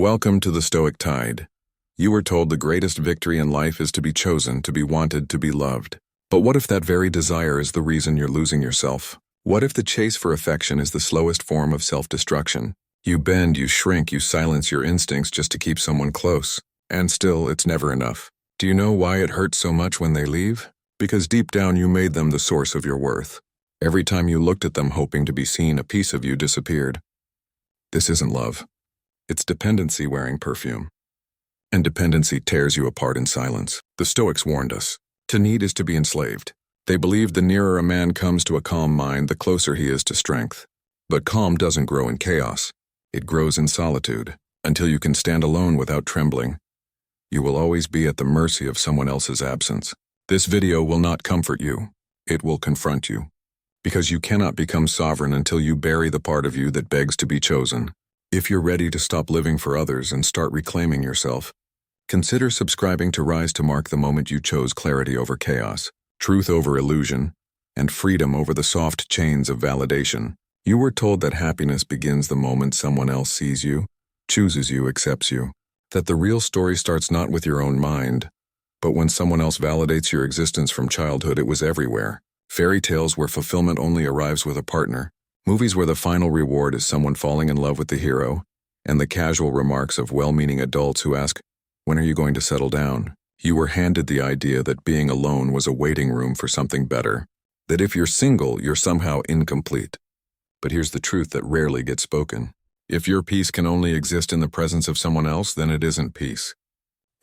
Welcome to the Stoic Tide. You were told the greatest victory in life is to be chosen, to be wanted, to be loved. But what if that very desire is the reason you're losing yourself? What if the chase for affection is the slowest form of self-destruction? You bend, you shrink, you silence your instincts just to keep someone close. And still, it's never enough. Do you know why it hurts so much when they leave? Because deep down you made them the source of your worth. Every time you looked at them hoping to be seen, a piece of you disappeared. This isn't love. It's dependency wearing perfume. And dependency tears you apart in silence. The Stoics warned us. To need is to be enslaved. They believed the nearer a man comes to a calm mind, the closer he is to strength. But calm doesn't grow in chaos. It grows in solitude. Until you can stand alone without trembling, you will always be at the mercy of someone else's absence. This video will not comfort you. It will confront you. Because you cannot become sovereign until you bury the part of you that begs to be chosen. If you're ready to stop living for others and start reclaiming yourself, consider subscribing to Rise to mark the moment you chose clarity over chaos, truth over illusion, and freedom over the soft chains of validation. You were told that happiness begins the moment someone else sees you, chooses you, accepts you. That the real story starts not with your own mind, but when someone else validates your existence. From childhood, it was everywhere. Fairy tales where fulfillment only arrives with a partner. Movies where the final reward is someone falling in love with the hero, and the casual remarks of well-meaning adults who ask, "When are you going to settle down?" You were handed the idea that being alone was a waiting room for something better, that if you're single, you're somehow incomplete. But here's the truth that rarely gets spoken. If your peace can only exist in the presence of someone else, then it isn't peace.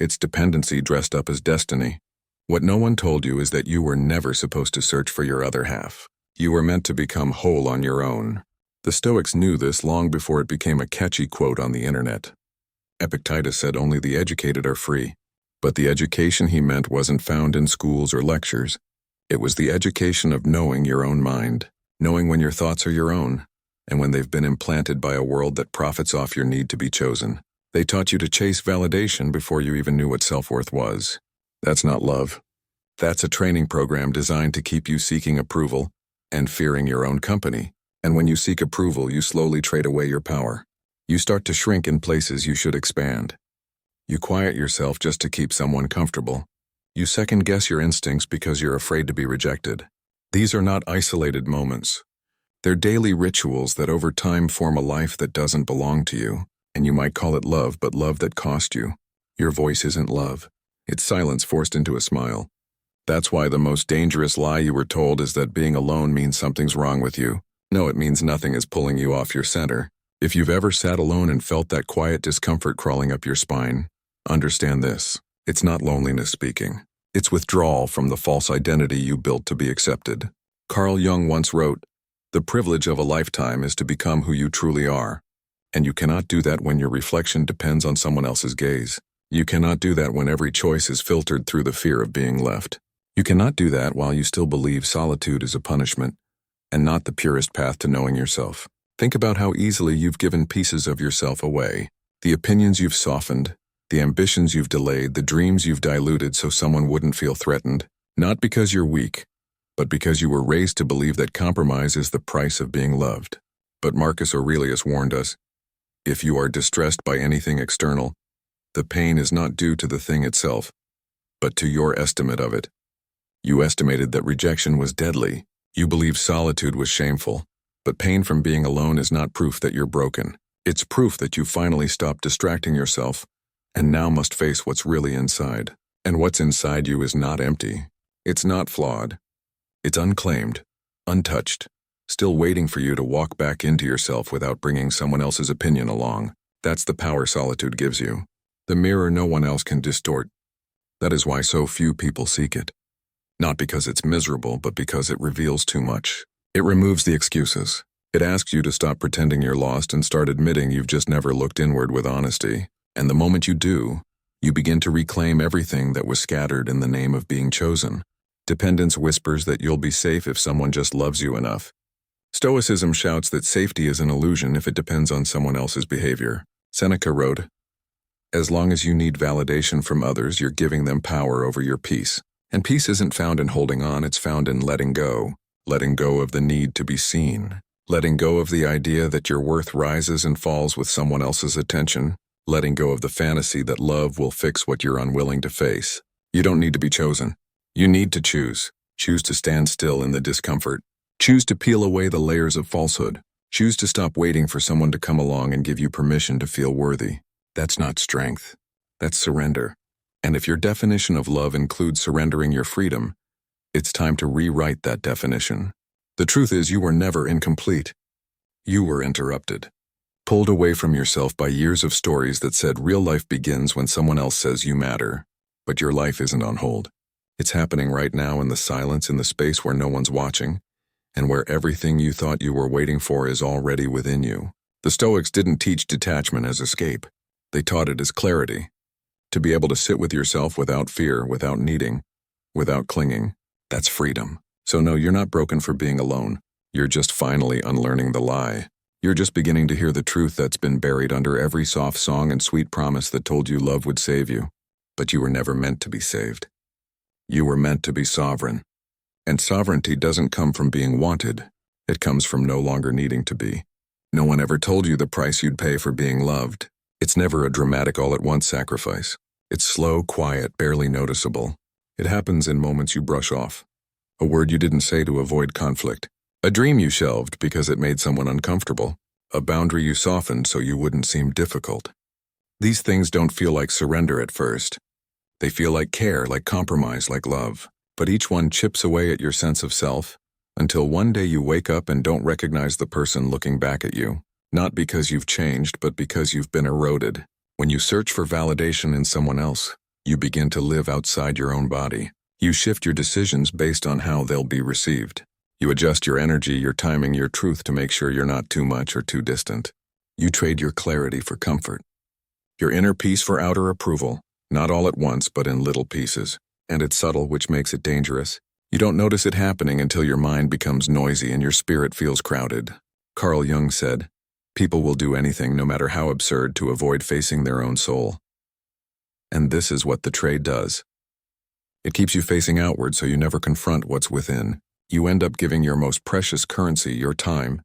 It's dependency dressed up as destiny. What no one told you is that you were never supposed to search for your other half. You were meant to become whole on your own. The Stoics knew this long before it became a catchy quote on the internet. Epictetus said only the educated are free. But the education he meant wasn't found in schools or lectures. It was the education of knowing your own mind, knowing when your thoughts are your own, and when they've been implanted by a world that profits off your need to be chosen. They taught you to chase validation before you even knew what self-worth was. That's not love. That's a training program designed to keep you seeking approval and fearing your own company. And when you seek approval, you slowly trade away your power. You start to shrink in places you should expand. You quiet yourself just to keep someone comfortable. You second-guess your instincts because you're afraid to be rejected. These are not isolated moments. They're daily rituals that over time form a life that doesn't belong to you. And you might call it love, but love that cost you. Your voice isn't love. It's silence forced into a smile. That's why the most dangerous lie you were told is that being alone means something's wrong with you. No, it means nothing is pulling you off your center. If you've ever sat alone and felt that quiet discomfort crawling up your spine, understand this. It's not loneliness speaking. It's withdrawal from the false identity you built to be accepted. Carl Jung once wrote, "The privilege of a lifetime is to become who you truly are. And you cannot do that when your reflection depends on someone else's gaze. You cannot do that when every choice is filtered through the fear of being left. You cannot do that while you still believe solitude is a punishment and not the purest path to knowing yourself." Think about how easily you've given pieces of yourself away. The opinions you've softened, the ambitions you've delayed, the dreams you've diluted so someone wouldn't feel threatened. Not because you're weak, but because you were raised to believe that compromise is the price of being loved. But Marcus Aurelius warned us, if you are distressed by anything external, the pain is not due to the thing itself, but to your estimate of it. You estimated that rejection was deadly. You believed solitude was shameful. But pain from being alone is not proof that you're broken. It's proof that you finally stopped distracting yourself and now must face what's really inside. And what's inside you is not empty. It's not flawed. It's unclaimed, untouched, still waiting for you to walk back into yourself without bringing someone else's opinion along. That's the power solitude gives you. The mirror no one else can distort. That is why so few people seek it. Not because it's miserable, but because it reveals too much. It removes the excuses. It asks you to stop pretending you're lost and start admitting you've just never looked inward with honesty. And the moment you do, you begin to reclaim everything that was scattered in the name of being chosen. Dependence whispers that you'll be safe if someone just loves you enough. Stoicism shouts that safety is an illusion if it depends on someone else's behavior. Seneca wrote, "As long as you need validation from others, you're giving them power over your peace. And peace isn't found in holding on, it's found in letting go. Letting go of the need to be seen. Letting go of the idea that your worth rises and falls with someone else's attention. letting go of the fantasy that love will fix what you're unwilling to face. You don't need to be chosen. You need to choose. Choose to stand still in the discomfort. Choose to peel away the layers of falsehood. Choose to stop waiting for someone to come along and give you permission to feel worthy. That's not strength. That's surrender. And if your definition of love includes surrendering your freedom, it's time to rewrite that definition. The truth is, you were never incomplete. You were interrupted. Pulled away from yourself by years of stories that said real life begins when someone else says you matter. But your life isn't on hold. It's happening right now in the silence, in the space where no one's watching, and where everything you thought you were waiting for is already within you. The Stoics didn't teach detachment as escape. They taught it as clarity. To be able to sit with yourself without fear, without needing, without clinging. That's freedom. So no, you're not broken for being alone. You're just finally unlearning the lie. You're just beginning to hear the truth that's been buried under every soft song and sweet promise that told you love would save you. But you were never meant to be saved. You were meant to be sovereign. And sovereignty doesn't come from being wanted. It comes from no longer needing to be. No one ever told you the price you'd pay for being loved. It's never a dramatic all-at-once sacrifice. It's slow, quiet, barely noticeable. It happens in moments you brush off. A word you didn't say to avoid conflict. A dream you shelved because it made someone uncomfortable. A boundary you softened so you wouldn't seem difficult. These things don't feel like surrender at first. They feel like care, like compromise, like love. But each one chips away at your sense of self, until one day you wake up and don't recognize the person looking back at you. Not because you've changed, but because you've been eroded. When you search for validation in someone else, you begin to live outside your own body. You shift your decisions based on how they'll be received. You adjust your energy, your timing, your truth to make sure you're not too much or too distant. You trade your clarity for comfort. Your inner peace for outer approval, not all at once, but in little pieces. And it's subtle, which makes it dangerous. You don't notice it happening until your mind becomes noisy and your spirit feels crowded. Carl Jung said, "People will do anything, no matter how absurd, to avoid facing their own soul." And this is what the trade does. It keeps you facing outward so you never confront what's within. You end up giving your most precious currency, your time,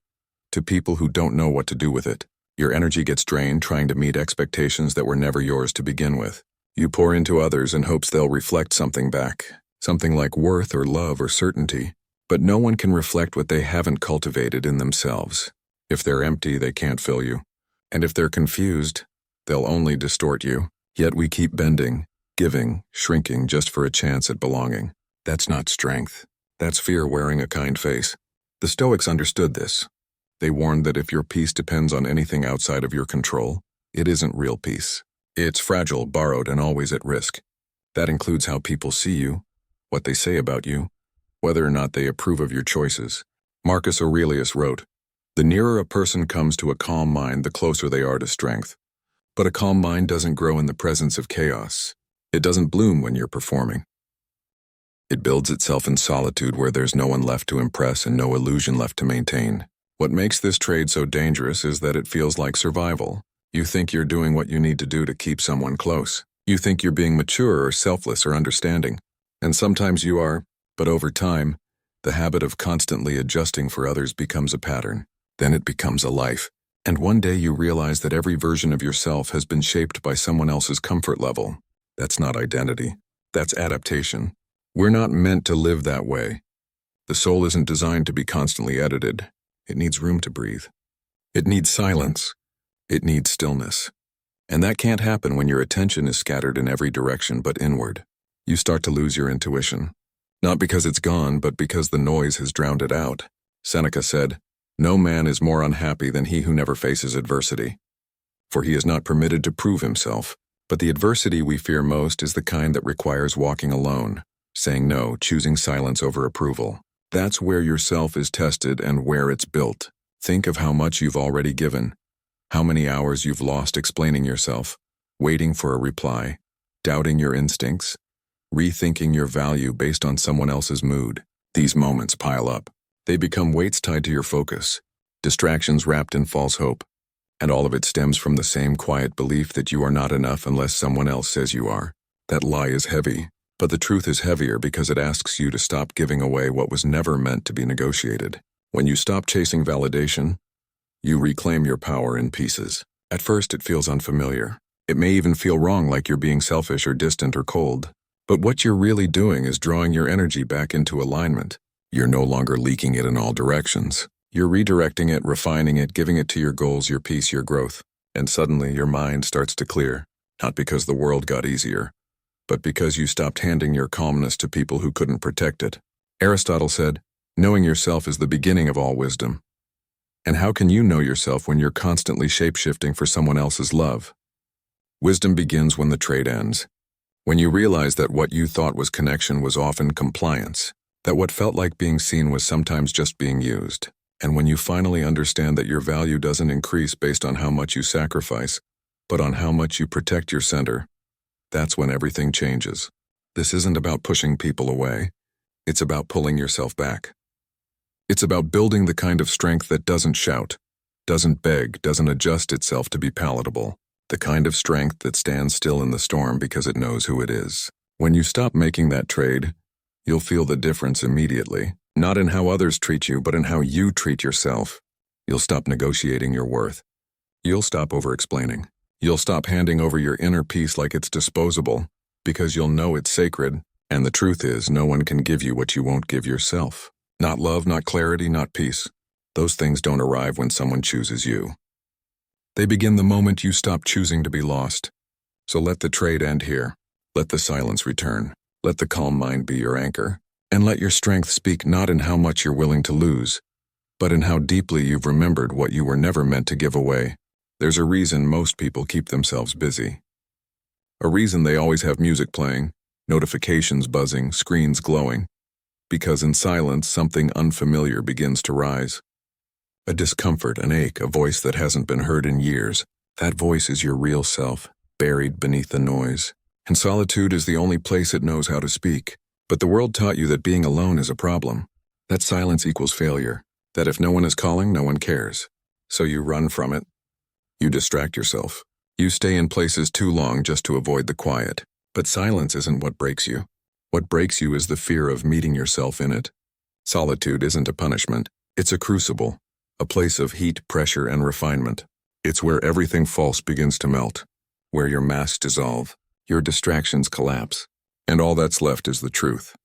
to people who don't know what to do with it. Your energy gets drained trying to meet expectations that were never yours to begin with. You pour into others in hopes they'll reflect something back, something like worth or love or certainty. But no one can reflect what they haven't cultivated in themselves. If they're empty, they can't fill you. And if they're confused, they'll only distort you. Yet we keep bending, giving, shrinking just for a chance at belonging. That's not strength. That's fear wearing a kind face. The Stoics understood this. They warned that if your peace depends on anything outside of your control, it isn't real peace. It's fragile, borrowed, and always at risk. That includes how people see you, what they say about you, whether or not they approve of your choices. Marcus Aurelius wrote, "The nearer a person comes to a calm mind, the closer they are to strength. But a calm mind doesn't grow in the presence of chaos. It doesn't bloom when you're performing. It builds itself in solitude where there's no one left to impress and no illusion left to maintain." What makes this trade so dangerous is that it feels like survival. You think you're doing what you need to do to keep someone close. You think you're being mature or selfless or understanding. And sometimes you are, but over time, the habit of constantly adjusting for others becomes a pattern. Then it becomes a life. And one day you realize that every version of yourself has been shaped by someone else's comfort level. That's not identity. That's adaptation. We're not meant to live that way. The soul isn't designed to be constantly edited. It needs room to breathe. It needs silence. It needs stillness. And that can't happen when your attention is scattered in every direction but inward. You start to lose your intuition. Not because it's gone, but because the noise has drowned it out. Seneca said, "No man is more unhappy than he who never faces adversity. For he is not permitted to prove himself. But the adversity we fear most is the kind that requires walking alone, saying no, choosing silence over approval. That's where yourself is tested and where it's built. Think of how much you've already given, how many hours you've lost explaining yourself, waiting for a reply, doubting your instincts, rethinking your value based on someone else's mood. These moments pile up. They become weights tied to your focus, distractions wrapped in false hope, and all of it stems from the same quiet belief that you are not enough unless someone else says you are. That lie is heavy. But the truth is heavier because it asks you to stop giving away what was never meant to be negotiated. When you stop chasing validation, you reclaim your power in pieces. At first it feels unfamiliar. It may even feel wrong, like you're being selfish or distant or cold. But what you're really doing is drawing your energy back into alignment. You're no longer leaking it in all directions. You're redirecting it, refining it, giving it to your goals, your peace, your growth. And suddenly your mind starts to clear, not because the world got easier, but because you stopped handing your calmness to people who couldn't protect it. Aristotle said, "Knowing yourself is the beginning of all wisdom." And how can you know yourself when you're constantly shape-shifting for someone else's love? Wisdom begins when the trade ends. When you realize that what you thought was connection was often compliance, that what felt like being seen was sometimes just being used, and when you finally understand that your value doesn't increase based on how much you sacrifice, but on how much you protect your center, that's when everything changes. This isn't about pushing people away. It's about pulling yourself back. It's about building the kind of strength that doesn't shout, doesn't beg, doesn't adjust itself to be palatable. The kind of strength that stands still in the storm because it knows who it is. When you stop making that trade, you'll feel the difference immediately. Not in how others treat you, but in how you treat yourself. You'll stop negotiating your worth. You'll stop over-explaining. You'll stop handing over your inner peace like it's disposable, because you'll know it's sacred, and the truth is, no one can give you what you won't give yourself. Not love, not clarity, not peace. Those things don't arrive when someone chooses you. They begin the moment you stop choosing to be lost. So let the trade end here. Let the silence return. Let the calm mind be your anchor. And let your strength speak not in how much you're willing to lose, but in how deeply you've remembered what you were never meant to give away. There's a reason most people keep themselves busy. A reason they always have music playing, notifications buzzing, screens glowing. Because in silence, something unfamiliar begins to rise. A discomfort, an ache, a voice that hasn't been heard in years. That voice is your real self, buried beneath the noise. And solitude is the only place it knows how to speak. But the world taught you that being alone is a problem. That silence equals failure. That if no one is calling, no one cares. So you run from it. You distract yourself. You stay in places too long just to avoid the quiet. But silence isn't what breaks you. What breaks you is the fear of meeting yourself in it. Solitude isn't a punishment. It's a crucible. A place of heat, pressure, and refinement. It's where everything false begins to melt. Where your masks dissolve. Your distractions collapse. And all that's left is the truth.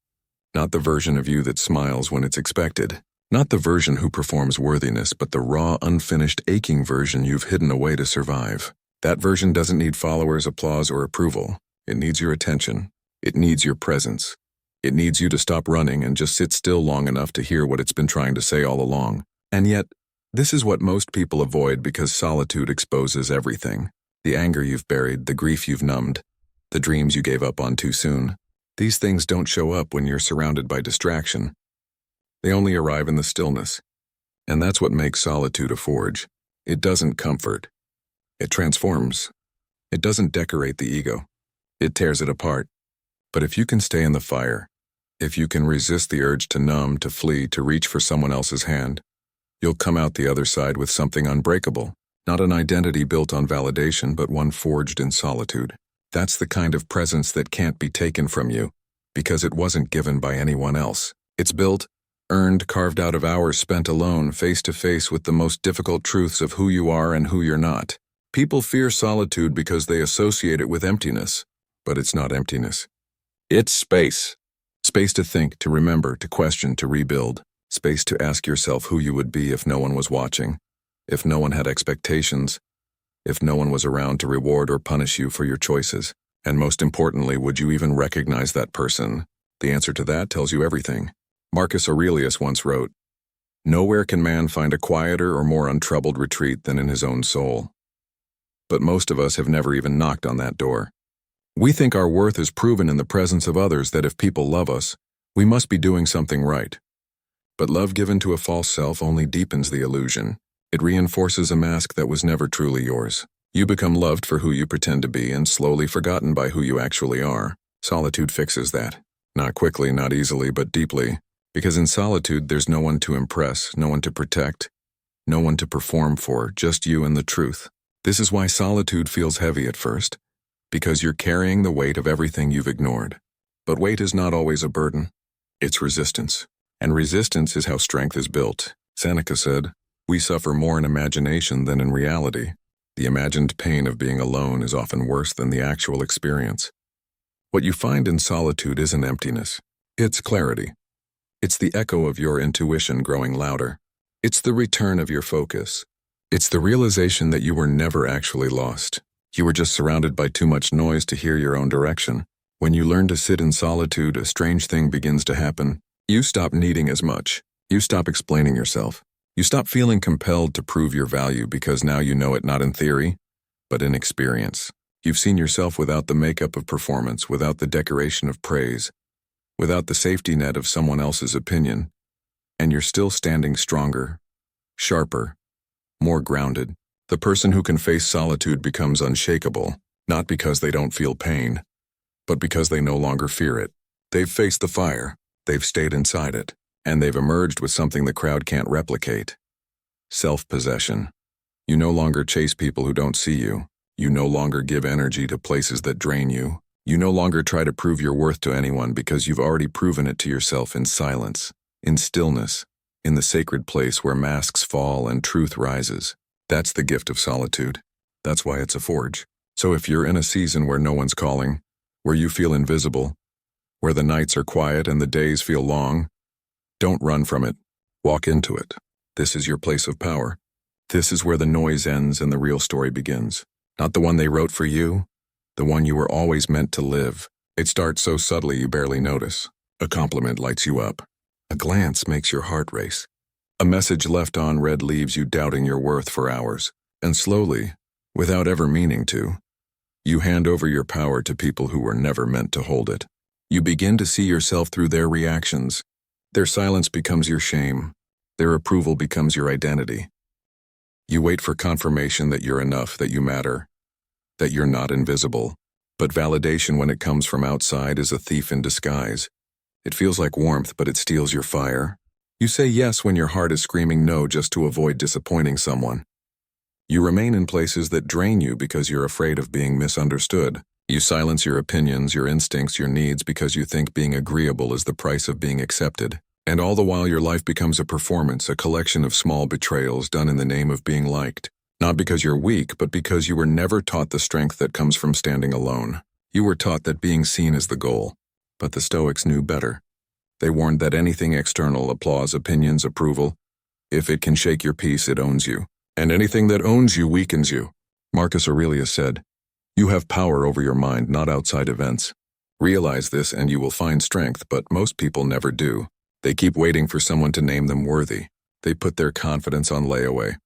Not the version of you that smiles when it's expected. Not the version who performs worthiness, but the raw, unfinished, aching version you've hidden away to survive. That version doesn't need followers, applause, or approval. It needs your attention. It needs your presence. It needs you to stop running and just sit still long enough to hear what it's been trying to say all along. And yet, this is what most people avoid because solitude exposes everything. The anger you've buried, the grief you've numbed, the dreams you gave up on too soon. These things don't show up when you're surrounded by distraction. They only arrive in the stillness. And that's what makes solitude a forge. It doesn't comfort. It transforms. It doesn't decorate the ego. It tears it apart. But if you can stay in the fire, if you can resist the urge to numb, to flee, to reach for someone else's hand, you'll come out the other side with something unbreakable. Not an identity built on validation, but one forged in solitude. That's the kind of presence that can't be taken from you, because it wasn't given by anyone else. It's built, earned, carved out of hours spent alone, face to face with the most difficult truths of who you are and who you're not. People fear solitude because they associate it with emptiness, but it's not emptiness. It's space. Space to think, to remember, to question, to rebuild. Space to ask yourself who you would be if no one was watching, if no one had expectations, if no one was around to reward or punish you for your choices. And most importantly, would you even recognize that person? The answer to that tells you everything. Marcus Aurelius once wrote, "Nowhere can man find a quieter or more untroubled retreat than in his own soul." But most of us have never even knocked on that door. We think our worth is proven in the presence of others, that if people love us, we must be doing something right. But love given to a false self only deepens the illusion. It reinforces a mask that was never truly yours. You become loved for who you pretend to be and slowly forgotten by who you actually are. Solitude fixes that. Not quickly, not easily, but deeply. Because in solitude, there's no one to impress, no one to protect, no one to perform for, just you and the truth. This is why solitude feels heavy at first. Because you're carrying the weight of everything you've ignored. But weight is not always a burden. It's resistance. And resistance is how strength is built. Seneca said, "We suffer more in imagination than in reality." The imagined pain of being alone is often worse than the actual experience. What you find in solitude isn't emptiness. It's clarity. It's the echo of your intuition growing louder. It's the return of your focus. It's the realization that you were never actually lost. You were just surrounded by too much noise to hear your own direction. When you learn to sit in solitude, a strange thing begins to happen. You stop needing as much. You stop explaining yourself. You stop feeling compelled to prove your value because now you know it not in theory, but in experience. You've seen yourself without the makeup of performance, without the decoration of praise, without the safety net of someone else's opinion, and you're still standing stronger, sharper, more grounded. The person who can face solitude becomes unshakable, not because they don't feel pain, but because they no longer fear it. They've faced the fire, they've stayed inside it, and they've emerged with something the crowd can't replicate. Self-possession. You no longer chase people who don't see you. You no longer give energy to places that drain you. You no longer try to prove your worth to anyone because you've already proven it to yourself in silence, in stillness, in the sacred place where masks fall and truth rises. That's the gift of solitude. That's why it's a forge. So if you're in a season where no one's calling, where you feel invisible, where the nights are quiet and the days feel long, don't run from it. Walk into it. This is your place of power. This is where the noise ends and the real story begins. Not the one they wrote for you, the one you were always meant to live. It starts so subtly you barely notice. A compliment lights you up. A glance makes your heart race. A message left unread leaves you doubting your worth for hours. And slowly, without ever meaning to, you hand over your power to people who were never meant to hold it. You begin to see yourself through their reactions. Their silence becomes your shame. Their approval becomes your identity. You wait for confirmation that you're enough, that you matter, that you're not invisible. But validation when it comes from outside is a thief in disguise. It feels like warmth, but it steals your fire. You say yes when your heart is screaming no just to avoid disappointing someone. You remain in places that drain you because you're afraid of being misunderstood. You silence your opinions, your instincts, your needs because you think being agreeable is the price of being accepted. And all the while your life becomes a performance, a collection of small betrayals done in the name of being liked. Not because you're weak, but because you were never taught the strength that comes from standing alone. You were taught that being seen is the goal. But the Stoics knew better. They warned that anything external, applause, opinions, approval, if it can shake your peace, it owns you. And anything that owns you weakens you. Marcus Aurelius said, "You have power over your mind, not outside events. Realize this and you will find strength," but most people never do. They keep waiting for someone to name them worthy. They put their confidence on layaway,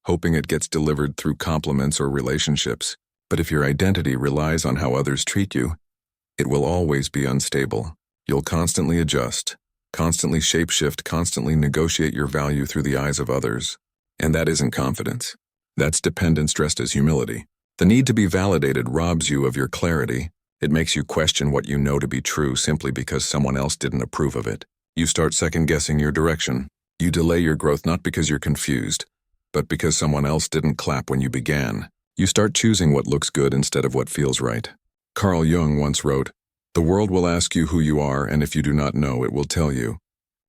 hoping it gets delivered through compliments or relationships. But if your identity relies on how others treat you, it will always be unstable. You'll constantly adjust, constantly shapeshift, constantly negotiate your value through the eyes of others. And that isn't confidence. That's dependence dressed as humility. The need to be validated robs you of your clarity. It makes you question what you know to be true simply because someone else didn't approve of it. You start second-guessing your direction. You delay your growth not because you're confused, but because someone else didn't clap when you began. You start choosing what looks good instead of what feels right. Carl Jung once wrote, "The world will ask you who you are, and if you do not know, it will tell you.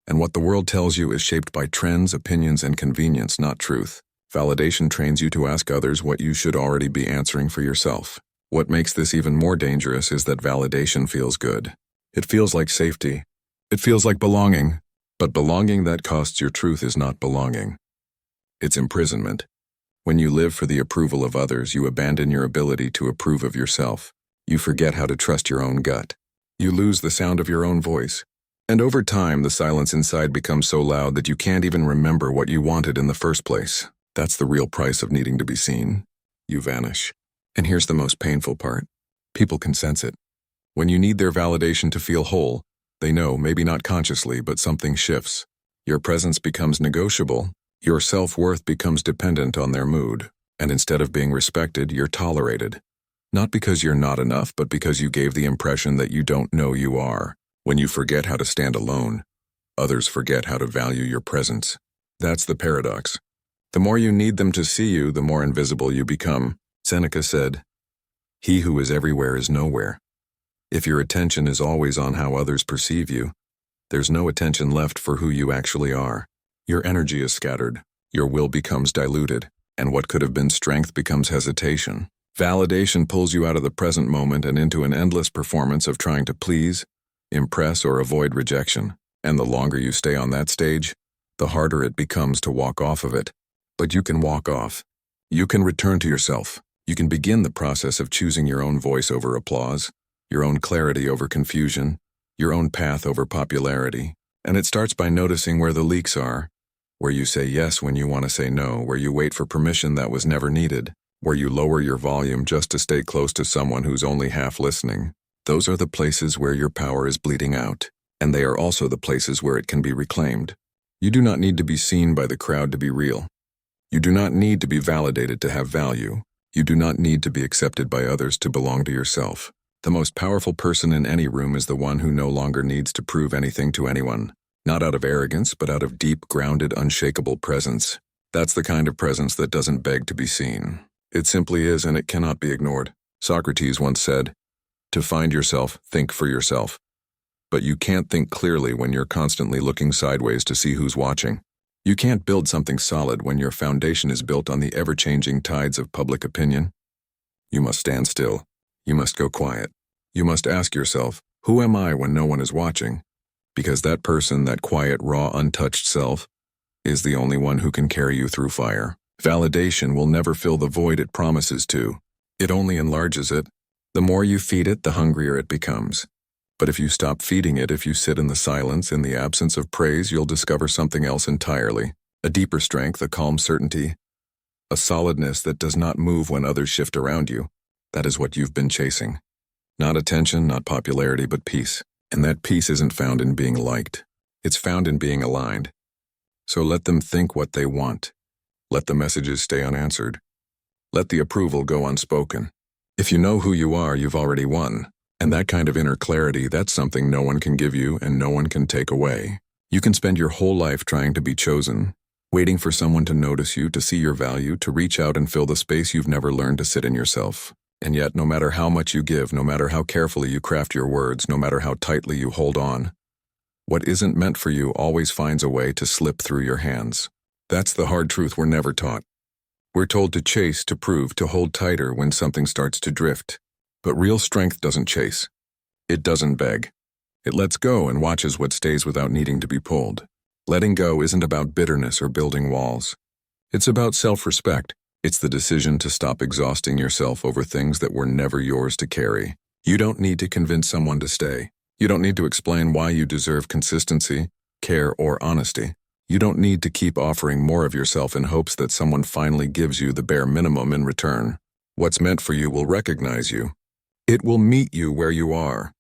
And what the world tells you is shaped by trends, opinions, and convenience, not truth." Validation trains you to ask others what you should already be answering for yourself. What makes this even more dangerous is that validation feels good. It feels like safety. It feels like belonging. But belonging that costs your truth is not belonging. It's imprisonment. When you live for the approval of others, you abandon your ability to approve of yourself. You forget how to trust your own gut. You lose the sound of your own voice. And over time, the silence inside becomes so loud that you can't even remember what you wanted in the first place. That's the real price of needing to be seen. You vanish. And here's the most painful part. People can sense it. When you need their validation to feel whole, they know, maybe not consciously, but something shifts. Your presence becomes negotiable. Your self-worth becomes dependent on their mood. And instead of being respected, you're tolerated. Not because you're not enough, but because you gave the impression that you don't know you are. When you forget how to stand alone, others forget how to value your presence. That's the paradox. The more you need them to see you, the more invisible you become. Seneca said, "He who is everywhere is nowhere." If your attention is always on how others perceive you, there's no attention left for who you actually are. Your energy is scattered. Your will becomes diluted. and what could have been strength becomes hesitation. Validation pulls you out of the present moment and into an endless performance of trying to please, impress, or avoid rejection. And the longer you stay on that stage, the harder it becomes to walk off of it. But you can walk off. You can return to yourself. You can begin the process of choosing your own voice over applause, your own clarity over confusion, your own path over popularity. And it starts by noticing where the leaks are, where you say yes when you want to say no, where you wait for permission that was never needed, where you lower your volume just to stay close to someone who's only half listening. Those are the places where your power is bleeding out, and they are also the places where it can be reclaimed. You do not need to be seen by the crowd to be real. You do not need to be validated to have value. You do not need to be accepted by others to belong to yourself. The most powerful person in any room is the one who no longer needs to prove anything to anyone. Not out of arrogance, but out of deep, grounded, unshakable presence. That's the kind of presence that doesn't beg to be seen. It simply is, and it cannot be ignored. Socrates once said, "To find yourself, think for yourself." But you can't think clearly when you're constantly looking sideways to see who's watching. You can't build something solid when your foundation is built on the ever-changing tides of public opinion. You must stand still. You must go quiet. You must ask yourself, who am I when no one is watching? Because that person, that quiet, raw, untouched self, is the only one who can carry you through fire. Validation will never fill the void it promises to. It only enlarges it. The more you feed it, the hungrier it becomes. But if you stop feeding it, if you sit in the silence, in the absence of praise, you'll discover something else entirely. A deeper strength, a calm certainty, a solidness that does not move when others shift around you. That is what you've been chasing. Not attention, not popularity, but peace. And that peace isn't found in being liked. It's found in being aligned. So let them think what they want. Let the messages stay unanswered. Let the approval go unspoken. If you know who you are, you've already won. And that kind of inner clarity, that's something no one can give you and no one can take away. You can spend your whole life trying to be chosen, waiting for someone to notice you, to see your value, to reach out and fill the space you've never learned to sit in yourself. And yet, no matter how much you give, no matter how carefully you craft your words, no matter how tightly you hold on, what isn't meant for you always finds a way to slip through your hands. That's the hard truth we're never taught. We're told to chase, to prove, to hold tighter when something starts to drift. But real strength doesn't chase. It doesn't beg. It lets go and watches what stays without needing to be pulled. Letting go isn't about bitterness or building walls. It's about self-respect. It's the decision to stop exhausting yourself over things that were never yours to carry. You don't need to convince someone to stay. You don't need to explain why you deserve consistency, care, or honesty. You don't need to keep offering more of yourself in hopes that someone finally gives you the bare minimum in return. What's meant for you will recognize you. It will meet you where you are.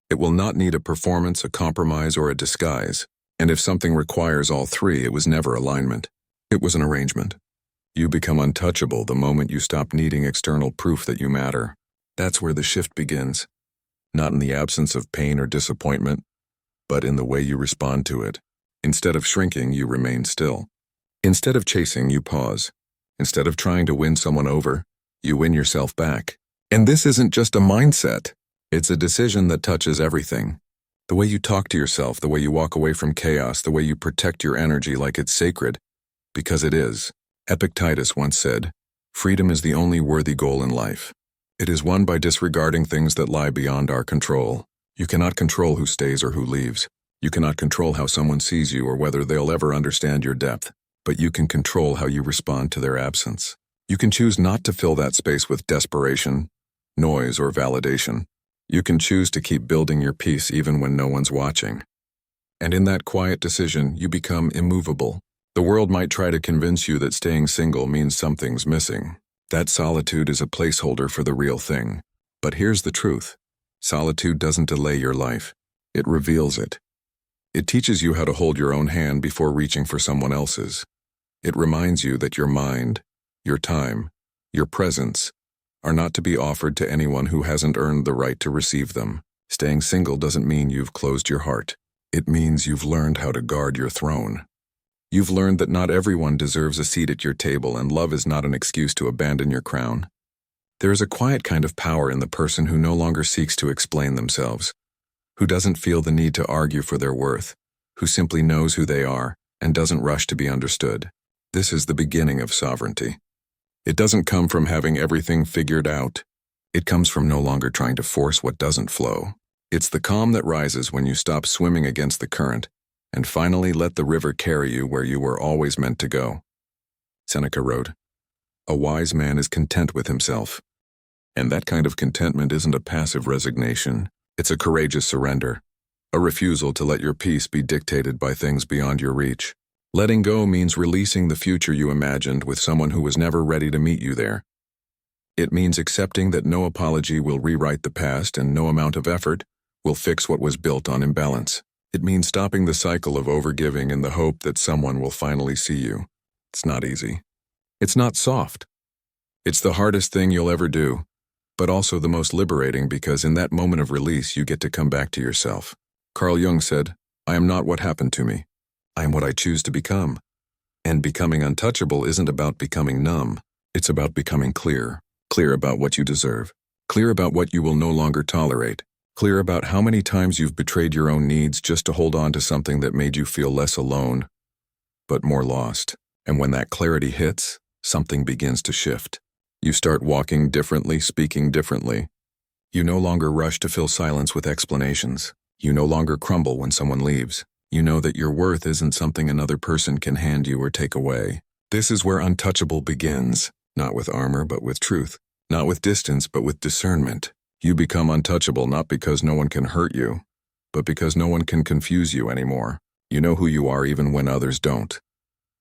It will not need a performance, a compromise, or a disguise. And if something requires all three, it was never alignment. It was an arrangement. You become untouchable the moment you stop needing external proof that you matter. That's where the shift begins. Not in the absence of pain or disappointment, but in the way you respond to it. Instead of shrinking, you remain still. Instead of chasing, you pause. Instead of trying to win someone over, you win yourself back. And this isn't just a mindset. It's a decision that touches everything. The way you talk to yourself, the way you walk away from chaos, the way you protect your energy like it's sacred. Because it is. Epictetus once said, "Freedom is the only worthy goal in life. It is won by disregarding things that lie beyond our control. You cannot control who stays or who leaves. You cannot control how someone sees you or whether they'll ever understand your depth. But you can control how you respond to their absence. You can choose not to fill that space with desperation, noise, or validation. You can choose to keep building your peace even when no one's watching. And in that quiet decision, you become immovable. The world might try to convince you that staying single means something's missing. That solitude is a placeholder for the real thing. But here's the truth. Solitude doesn't delay your life. It reveals it. It teaches you how to hold your own hand before reaching for someone else's. It reminds you that your mind, your time, your presence are not to be offered to anyone who hasn't earned the right to receive them. Staying single doesn't mean you've closed your heart. It means you've learned how to guard your throne. You've learned that not everyone deserves a seat at your table, and love is not an excuse to abandon your crown. There is a quiet kind of power in the person who no longer seeks to explain themselves, who doesn't feel the need to argue for their worth, who simply knows who they are and doesn't rush to be understood. This is the beginning of sovereignty. It doesn't come from having everything figured out. It comes from no longer trying to force what doesn't flow. It's the calm that rises when you stop swimming against the current and finally let the river carry you where you were always meant to go. Seneca wrote, "A wise man is content with himself." And that kind of contentment isn't a passive resignation. It's a courageous surrender, a refusal to let your peace be dictated by things beyond your reach. Letting go means releasing the future you imagined with someone who was never ready to meet you there. It means accepting that no apology will rewrite the past and no amount of effort will fix what was built on imbalance. It means stopping the cycle of overgiving in the hope that someone will finally see you. It's not easy. It's not soft. It's the hardest thing you'll ever do, but also the most liberating because in that moment of release you get to come back to yourself. Carl Jung said, "I am not what happened to me. I am what I choose to become." And becoming untouchable isn't about becoming numb. It's about becoming clear. Clear about what you deserve. Clear about what you will no longer tolerate. Clear about how many times you've betrayed your own needs just to hold on to something that made you feel less alone, but more lost. And when that clarity hits, something begins to shift. You start walking differently, speaking differently. You no longer rush to fill silence with explanations. You no longer crumble when someone leaves. You know that your worth isn't something another person can hand you or take away. This is where untouchable begins, not with armor but with truth, not with distance but with discernment. You become untouchable not because no one can hurt you, but because no one can confuse you anymore. You know who you are even when others don't.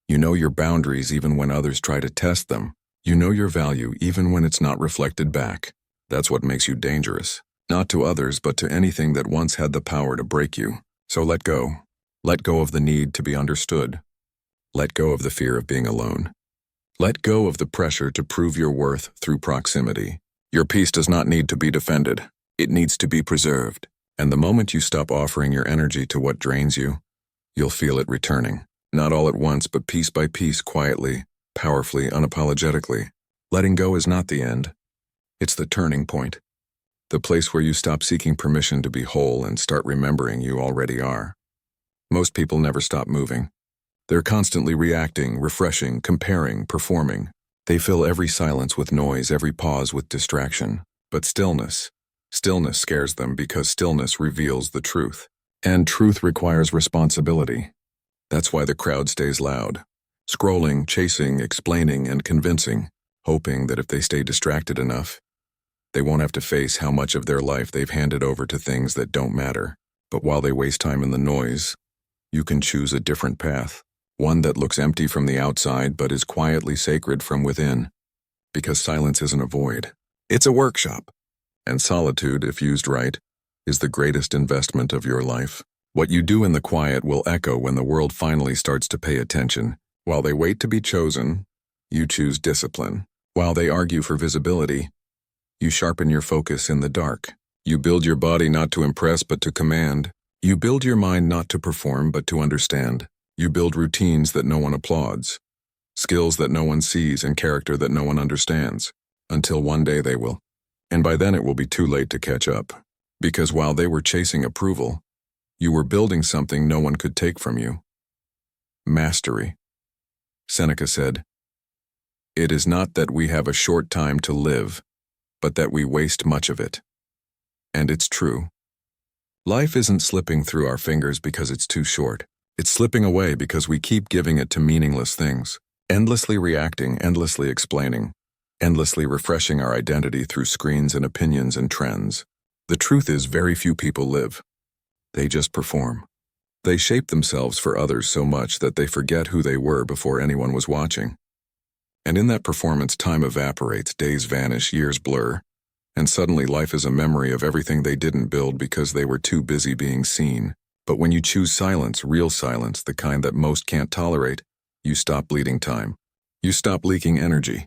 You know your boundaries even when others try to test them. You know your value even when it's not reflected back. That's what makes you dangerous. Not to others, but to anything that once had the power to break you. So let go. Let go of the need to be understood. Let go of the fear of being alone. Let go of the pressure to prove your worth through proximity. Your peace does not need to be defended. It needs to be preserved. And the moment you stop offering your energy to what drains you, you'll feel it returning. Not all at once, but piece by piece, quietly, powerfully, unapologetically. Letting go is not the end. It's the turning point. The place where you stop seeking permission to be whole and start remembering you already are. Most people never stop moving. They're constantly reacting, refreshing, comparing, performing. They fill every silence with noise, every pause with distraction. But stillness scares them because stillness reveals the truth. And truth requires responsibility. That's why the crowd stays loud, scrolling, chasing, explaining, and convincing, hoping that if they stay distracted enough, they won't have to face how much of their life they've handed over to things that don't matter. But while they waste time in the noise, you can choose a different path, one that looks empty from the outside but is quietly sacred from within. Because silence isn't a void, it's a workshop. And solitude, if used right, is the greatest investment of your life. What you do in the quiet will echo when the world finally starts to pay attention. While they wait to be chosen, you choose discipline. While they argue for visibility, you sharpen your focus in the dark. You build your body not to impress but to command. You build your mind not to perform but to understand. You build routines that no one applauds, skills that no one sees, and character that no one understands. Until one day they will. And by then it will be too late to catch up. Because while they were chasing approval, you were building something no one could take from you. Mastery. Seneca said, "It is not that we have a short time to live, but that we waste much of it." And it's true. Life isn't slipping through our fingers because it's too short. It's slipping away because we keep giving it to meaningless things, endlessly reacting, endlessly explaining, endlessly refreshing our identity through screens and opinions and trends. The truth is, very few people live. They just perform. They shape themselves for others so much that they forget who they were before anyone was watching. And in that performance, time evaporates, days vanish, years blur, and suddenly life is a memory of everything they didn't build because they were too busy being seen. But when you choose silence, real silence, the kind that most can't tolerate, you stop bleeding time. You stop leaking energy.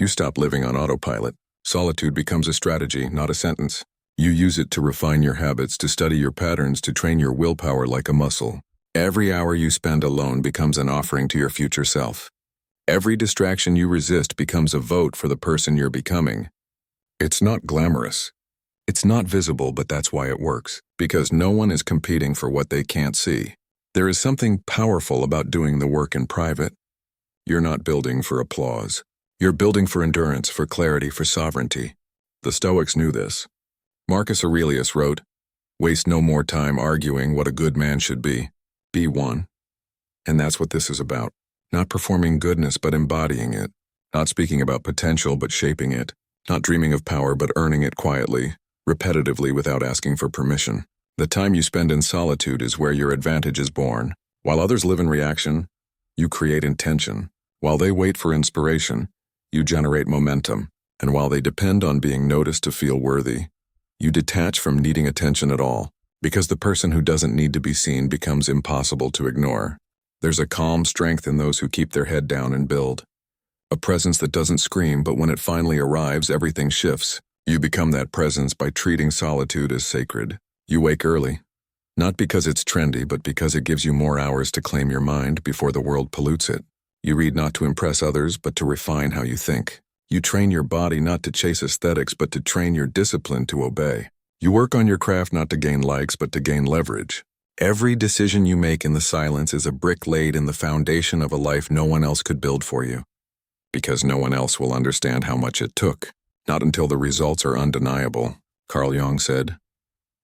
You stop living on autopilot. Solitude becomes a strategy, not a sentence. You use it to refine your habits, to study your patterns, to train your willpower like a muscle. Every hour you spend alone becomes an offering to your future self. Every distraction you resist becomes a vote for the person you're becoming. It's not glamorous. It's not visible, but that's why it works. Because no one is competing for what they can't see. There is something powerful about doing the work in private. You're not building for applause. You're building for endurance, for clarity, for sovereignty. The Stoics knew this. Marcus Aurelius wrote, "Waste no more time arguing what a good man should be. Be one." And that's what this is about. Not performing goodness but embodying it. Not speaking about potential but shaping it. Not dreaming of power but earning it quietly, repetitively without asking for permission. The time you spend in solitude is where your advantage is born. While others live in reaction, you create intention. While they wait for inspiration, you generate momentum. And while they depend on being noticed to feel worthy, you detach from needing attention at all. Because the person who doesn't need to be seen becomes impossible to ignore. There's a calm strength in those who keep their head down and build. A presence that doesn't scream, but when it finally arrives, everything shifts. You become that presence by treating solitude as sacred. You wake early, not because it's trendy, but because it gives you more hours to claim your mind before the world pollutes it. You read not to impress others, but to refine how you think. You train your body not to chase aesthetics, but to train your discipline to obey. You work on your craft not to gain likes, but to gain leverage. Every decision you make in the silence is a brick laid in the foundation of a life no one else could build for you. Because no one else will understand how much it took. Not until the results are undeniable. Carl Jung said,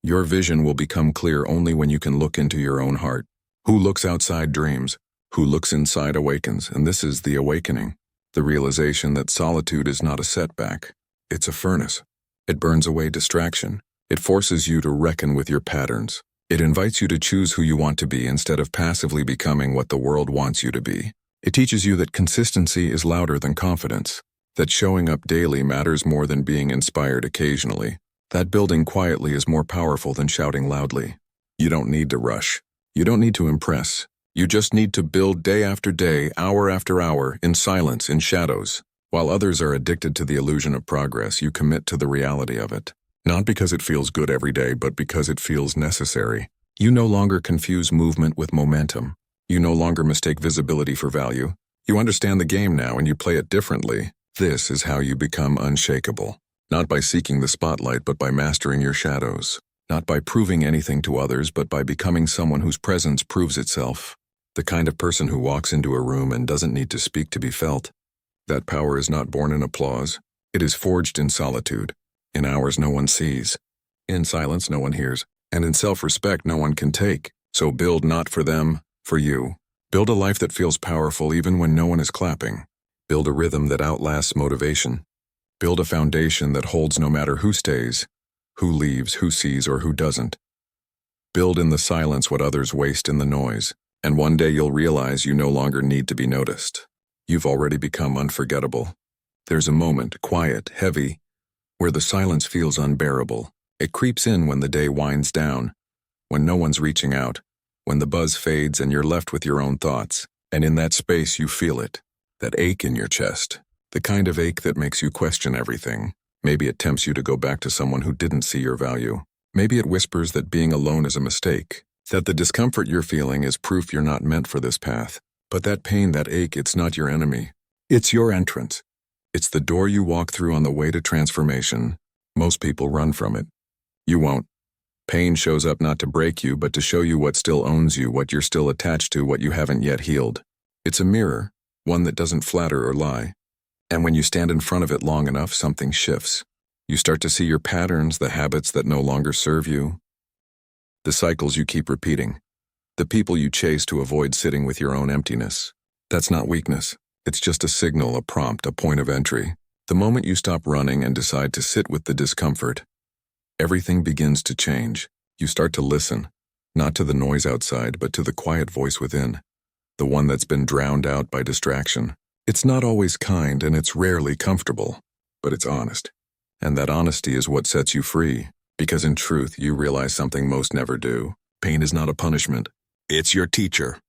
"Your vision will become clear only when you can look into your own heart. Who looks outside dreams. Who looks inside awakens." And this is the awakening. The realization that solitude is not a setback. It's a furnace. It burns away distraction. It forces you to reckon with your patterns. It invites you to choose who you want to be instead of passively becoming what the world wants you to be. It teaches you that consistency is louder than confidence. That showing up daily matters more than being inspired occasionally. That building quietly is more powerful than shouting loudly. You don't need to rush. You don't need to impress. You just need to build day after day, hour after hour, in silence, in shadows. While others are addicted to the illusion of progress, you commit to the reality of it. Not because it feels good every day, but because it feels necessary. You no longer confuse movement with momentum. You no longer mistake visibility for value. You understand the game now and you play it differently. This is how you become unshakable. Not by seeking the spotlight, but by mastering your shadows. Not by proving anything to others, but by becoming someone whose presence proves itself. The kind of person who walks into a room and doesn't need to speak to be felt. That power is not born in applause. It is forged in solitude. In hours no one sees. In silence no one hears. And in self-respect no one can take. So build not for them, for you. Build a life that feels powerful even when no one is clapping. Build a rhythm that outlasts motivation. Build a foundation that holds no matter who stays, who leaves, who sees, or who doesn't. Build in the silence what others waste in the noise. And one day you'll realize you no longer need to be noticed. You've already become unforgettable. There's a moment, quiet, heavy, where the silence feels unbearable. It creeps in when the day winds down, when no one's reaching out, when the buzz fades and you're left with your own thoughts. And in that space you feel it, that ache in your chest, the kind of ache that makes you question everything. Maybe it tempts you to go back to someone who didn't see your value. Maybe it whispers that being alone is a mistake, that the discomfort you're feeling is proof you're not meant for this path. But that pain, that ache, it's not your enemy. It's your entrance. It's the door you walk through on the way to transformation. Most people run from it. You won't. Pain shows up not to break you, but to show you what still owns you, what you're still attached to, what you haven't yet healed. It's a mirror, one that doesn't flatter or lie. And when you stand in front of it long enough, something shifts. You start to see your patterns, the habits that no longer serve you, the cycles you keep repeating, the people you chase to avoid sitting with your own emptiness. That's not weakness. It's just a signal, a prompt, a point of entry. The moment you stop running and decide to sit with the discomfort, everything begins to change. You start to listen, not to the noise outside, but to the quiet voice within, the one that's been drowned out by distraction. It's not always kind and it's rarely comfortable, but it's honest. And that honesty is what sets you free, because in truth, you realize something most never do. Pain is not a punishment. It's your teacher.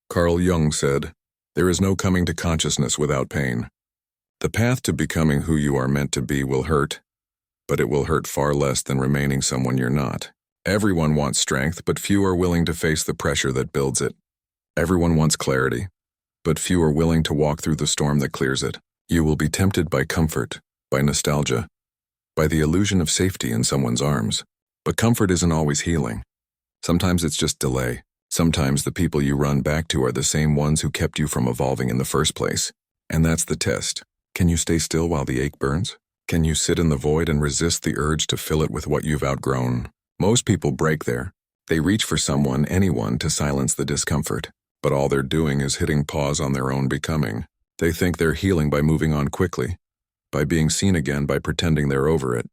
Carl Jung said, "There is no coming to consciousness without pain." The path to becoming who you are meant to be will hurt, but it will hurt far less than remaining someone you're not. Everyone wants strength, but few are willing to face the pressure that builds it. Everyone wants clarity, but few are willing to walk through the storm that clears it. You will be tempted by comfort, by nostalgia, by the illusion of safety in someone's arms. But comfort isn't always healing. Sometimes it's just delay. Sometimes the people you run back to are the same ones who kept you from evolving in the first place. And that's the test. Can you stay still while the ache burns? Can you sit in the void and resist the urge to fill it with what you've outgrown? Most people break there. They reach for someone, anyone, to silence the discomfort. But all they're doing is hitting pause on their own becoming. They think they're healing by moving on quickly, by being seen again, by pretending they're over it.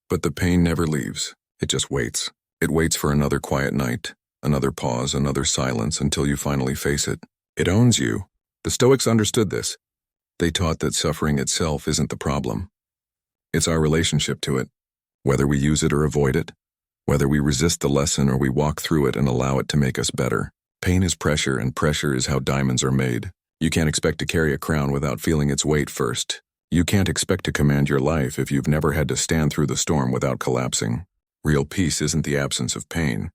But the pain never leaves. It just waits. It waits for another quiet night, another pause, another silence until you finally face it. It owns you. The Stoics understood this. They taught that suffering itself isn't the problem. It's our relationship to it, whether we use it or avoid it, whether we resist the lesson or we walk through it and allow it to make us better. Pain is pressure, and pressure is how diamonds are made. You can't expect to carry a crown without feeling its weight first. You can't expect to command your life if you've never had to stand through the storm without collapsing. Real peace isn't the absence of pain.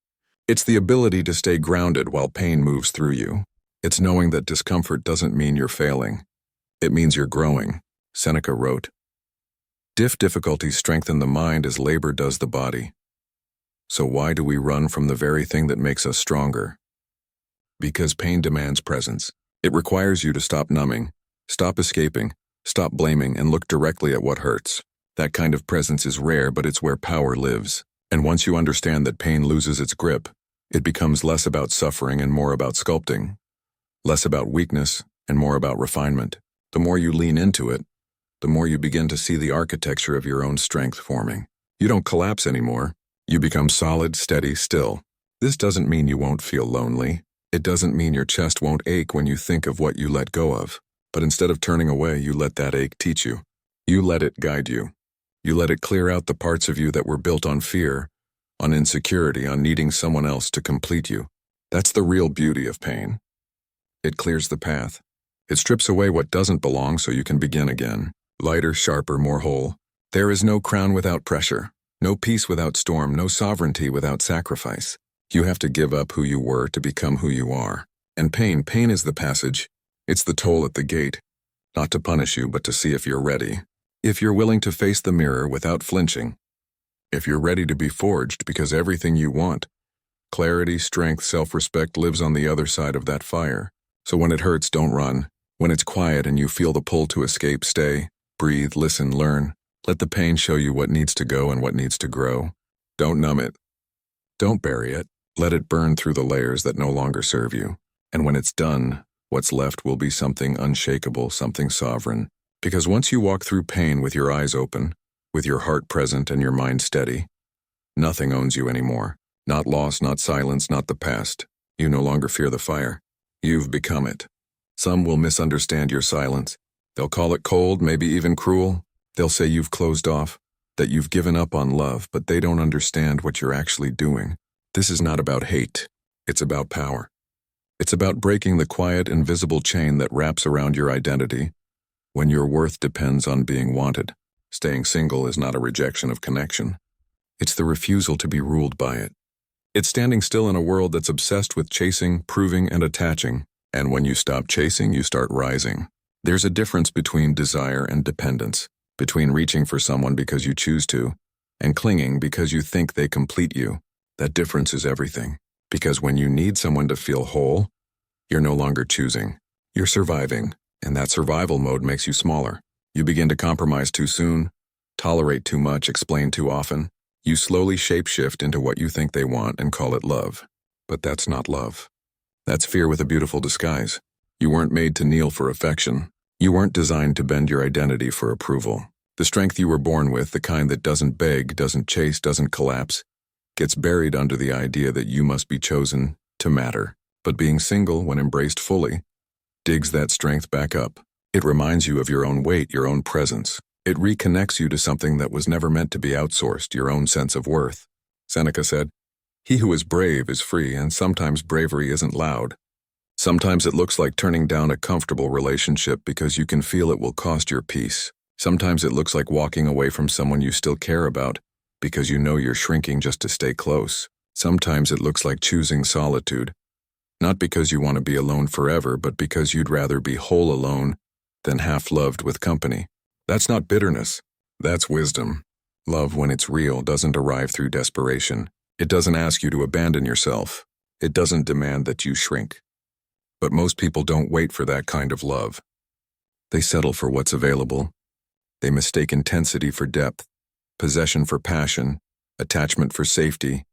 It's the ability to stay grounded while pain moves through you. It's knowing that discomfort doesn't mean you're failing. It means you're growing. Seneca wrote, Difficulties strengthen the mind as labor does the body. So why do we run from the very thing that makes us stronger? Because pain demands presence. It requires you to stop numbing, stop escaping, stop blaming, and look directly at what hurts. That kind of presence is rare, but it's where power lives. And once you understand that pain loses its grip, it becomes less about suffering and more about sculpting. Less about weakness and more about refinement. The more you lean into it, the more you begin to see the architecture of your own strength forming. You don't collapse anymore. You become solid, steady, still. This doesn't mean you won't feel lonely. It doesn't mean your chest won't ache when you think of what you let go of. But instead of turning away, you let that ache teach you. You let it guide you. You let it clear out the parts of you that were built on fear, on insecurity, on needing someone else to complete you. That's the real beauty of pain. It clears the path. It strips away what doesn't belong so you can begin again. Lighter, sharper, more whole. There is no crown without pressure. No peace without storm. No sovereignty without sacrifice. You have to give up who you were to become who you are. And pain is the passage. It's the toll at the gate. Not to punish you, but to see if you're ready. If you're willing to face the mirror without flinching. If you're ready to be forged, because everything you want, clarity, strength, self-respect, lives on the other side of that fire. So when it hurts, don't run. When it's quiet and you feel the pull to escape, stay, breathe, listen, learn. Let the pain show you what needs to go and what needs to grow. Don't numb it. Don't bury it. Let it burn through the layers that no longer serve you. And when it's done, what's left will be something unshakable, something sovereign. Because once you walk through pain with your eyes open, with your heart present and your mind steady, nothing owns you anymore. Not loss, not silence, not the past. You no longer fear the fire. You've become it. Some will misunderstand your silence. They'll call it cold, maybe even cruel. They'll say you've closed off, that you've given up on love, but they don't understand what you're actually doing. This is not about hate. It's about power. It's about breaking the quiet, invisible chain that wraps around your identity when your worth depends on being wanted. Staying single is not a rejection of connection. It's the refusal to be ruled by it. It's standing still in a world that's obsessed with chasing, proving, and attaching. And when you stop chasing, you start rising. There's a difference between desire and dependence, between reaching for someone because you choose to, and clinging because you think they complete you. That difference is everything. Because when you need someone to feel whole, you're no longer choosing. You're surviving, and that survival mode makes you smaller. You begin to compromise too soon, tolerate too much, explain too often. You slowly shapeshift into what you think they want and call it love. But that's not love. That's fear with a beautiful disguise. You weren't made to kneel for affection. You weren't designed to bend your identity for approval. The strength you were born with, the kind that doesn't beg, doesn't chase, doesn't collapse, gets buried under the idea that you must be chosen to matter. But being single, when embraced fully, digs that strength back up. It reminds you of your own weight, your own presence. It reconnects you to something that was never meant to be outsourced, your own sense of worth. Seneca said, "He who is brave is free, and sometimes bravery isn't loud. Sometimes it looks like turning down a comfortable relationship because you can feel it will cost your peace. Sometimes it looks like walking away from someone you still care about because you know you're shrinking just to stay close. Sometimes it looks like choosing solitude, not because you want to be alone forever, but because you'd rather be whole alone than half-loved with company. That's not bitterness. That's wisdom. Love, when it's real, doesn't arrive through desperation. It doesn't ask you to abandon yourself. It doesn't demand that you shrink. But most people don't wait for that kind of love. They settle for what's available, They mistake intensity for depth, possession for passion, attachment for safety,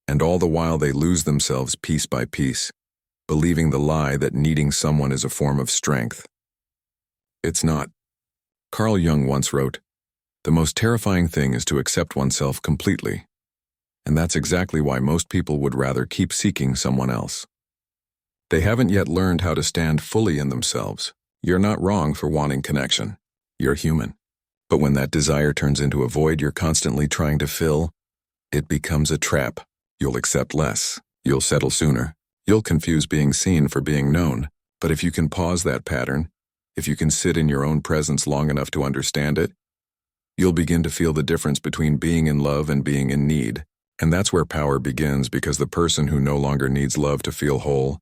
and all the while they lose themselves piece by piece, believing the lie that needing someone is a form of strength. It's not. Carl Jung once wrote, "The most terrifying thing is to accept oneself completely." And that's exactly why most people would rather keep seeking someone else. They haven't yet learned how to stand fully in themselves. You're not wrong for wanting connection. You're human. But when that desire turns into a void you're constantly trying to fill, it becomes a trap. You'll accept less. You'll settle sooner. You'll confuse being seen for being known. But if you can pause that pattern, if you can sit in your own presence long enough to understand it, you'll begin to feel the difference between being in love and being in need. And that's where power begins, because the person who no longer needs love to feel whole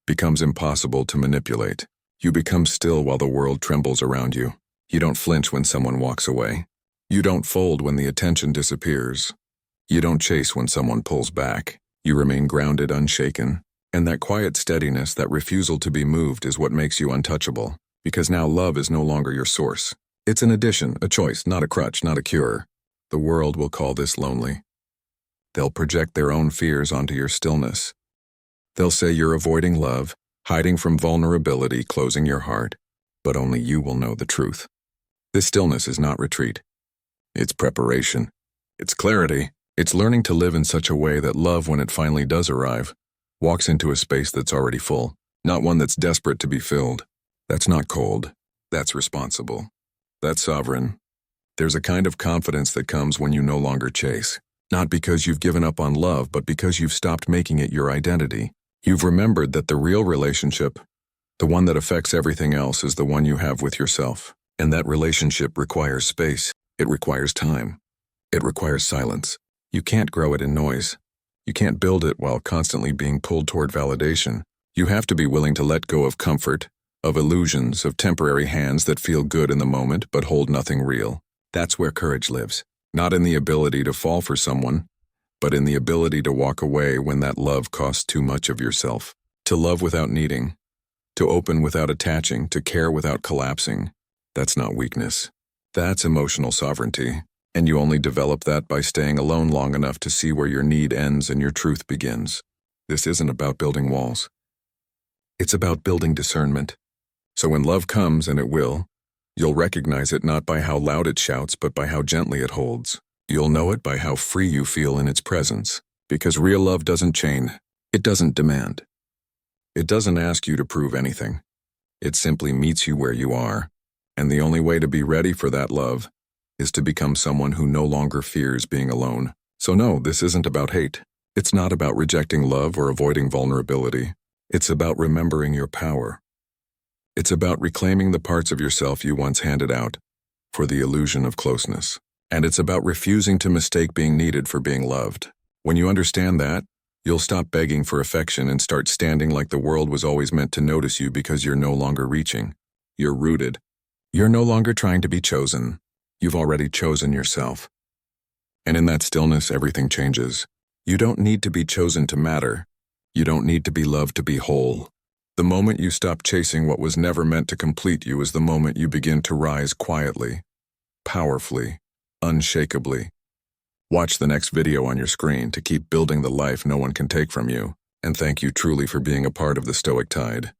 becomes impossible to manipulate. You become still while the world trembles around you. You don't flinch when someone walks away. You don't fold when the attention disappears. You don't chase when someone pulls back. You remain grounded, unshaken. And that quiet steadiness, that refusal to be moved, is what makes you untouchable. Because now love is no longer your source. It's an addition, a choice, not a crutch, not a cure. The world will call this lonely. They'll project their own fears onto your stillness. They'll say you're avoiding love, hiding from vulnerability, closing your heart, but only you will know the truth. This stillness is not retreat. It's preparation. It's clarity. It's learning to live in such a way that love, when it finally does arrive, walks into a space that's already full, not one that's desperate to be filled. That's not cold. That's responsible. That's sovereign. There's a kind of confidence that comes when you no longer chase. Not because you've given up on love, but because you've stopped making it your identity. You've remembered that the real relationship, the one that affects everything else, is the one you have with yourself. And that relationship requires space. It requires time. It requires silence. You can't grow it in noise. You can't build it while constantly being pulled toward validation. You have to be willing to let go of comfort, of illusions, of temporary hands that feel good in the moment but hold nothing real. That's where courage lives. Not in the ability to fall for someone, but in the ability to walk away when that love costs too much of yourself. To love without needing. To open without attaching. To care without collapsing. That's not weakness. That's emotional sovereignty. And you only develop that by staying alone long enough to see where your need ends and your truth begins. This isn't about building walls. It's about building discernment. So when love comes, and it will, you'll recognize it not by how loud it shouts, but by how gently it holds. You'll know it by how free you feel in its presence. Because real love doesn't chain. It doesn't demand. It doesn't ask you to prove anything. It simply meets you where you are. And the only way to be ready for that love is to become someone who no longer fears being alone. So no, this isn't about hate. It's not about rejecting love or avoiding vulnerability. It's about remembering your power. It's about reclaiming the parts of yourself you once handed out for the illusion of closeness. And it's about refusing to mistake being needed for being loved. When you understand that, you'll stop begging for affection and start standing like the world was always meant to notice you, because you're no longer reaching. You're rooted. You're no longer trying to be chosen. You've already chosen yourself. And in that stillness, everything changes. You don't need to be chosen to matter. You don't need to be loved to be whole. The moment you stop chasing what was never meant to complete you is the moment you begin to rise quietly, powerfully, unshakably. Watch the next video on your screen to keep building the life no one can take from you. And thank you truly for being a part of the Stoic Tide.